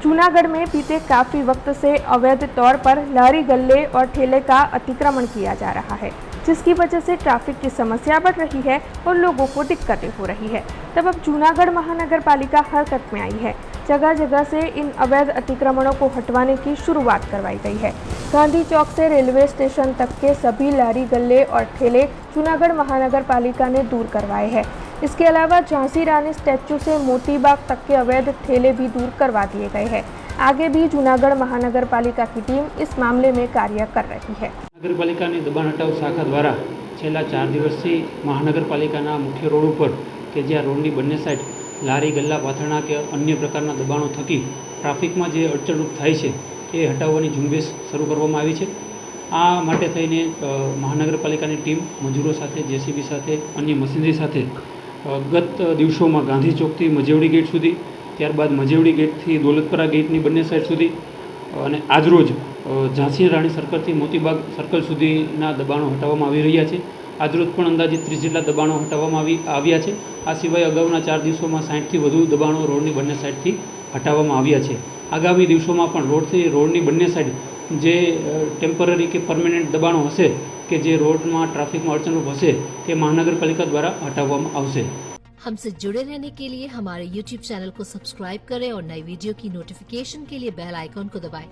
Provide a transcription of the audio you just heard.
जूनागढ़ में बीते काफ़ी वक्त से अवैध तौर पर लारी गल्ले और ठेले का अतिक्रमण किया जा रहा है, जिसकी वजह से ट्रैफिक की समस्या बढ़ रही है और लोगों को दिक्कतें हो रही है। तब अब जूनागढ़ महानगर पालिका हरकत में आई है। जगह जगह से इन अवैध अतिक्रमणों को हटवाने की शुरुआत करवाई गई है। गांधी चौक से रेलवे स्टेशन तक के सभी लारी गल्ले और ठेले जूनागढ़ महानगर पालिका ने दूर करवाए हैं। इसके अलावा झांसी रानी स्टैचू से मोती बाग तक के अवैध ठेले भी दूर करवा दिए गए हैं। आगे भी जूनागढ़ महानगर पालिका की टीम इस मामले में कार्य कर रही है। नगरपालिका दबाण हटाव शाखा द्वारा छेल्ला 4 दिवसथी महानगरपालिकाना मुख्य रोड पर के ज्यां रोडनी बंने साइड लारी गल्ला पाथरણા के अन्य प्रकारना दबाणों थकी ट्राफिकमां जे अडचणरूप थाय छे ए हटाववानी झुंबेश शरू करवामां आवी छे। आ माटे थईने महानगरपालिकानी टीम मजूरो साथे जेसीबी साथे अन्य मशीनरी साथे गत दिवसोमां गांधी चौकथी मजेवड़ी गेट सुधी, त्यारबाद मजेवड़ी गेटथी दौलतपरा गेटनी बंने साइड सुधी અને આજરોજ ઝાંસી રાણી સર્કલથી મોતીબાગ સર્કલ સુધીના દબાણો હટાવવામાં આવી રહ્યા છે। આજરોજ પણ અંદાજે 30 જેટલા દબાણો હટાવવામાં આવ્યા છે। આ સિવાય અગાઉના 4 દિવસોમાં 60થી વધુ દબાણો રોડની બંને સાઈડથી હટાવવામાં આવ્યા છે। આગામી દિવસોમાં પણ રોડની બંને સાઈડ જે ટેમ્પરરી કે પરમેનન્ટ દબાણો હશે કે જે રોડમાં ટ્રાફિકમાં અડચણરૂપ હશે તે મહાનગરપાલિકા દ્વારા હટાવવામાં આવશે। हमसे जुड़े रहने के लिए हमारे YouTube चैनल को सब्सक्राइब करें और नई वीडियो की नोटिफिकेशन के लिए बेल आइकॉन को दबाएं।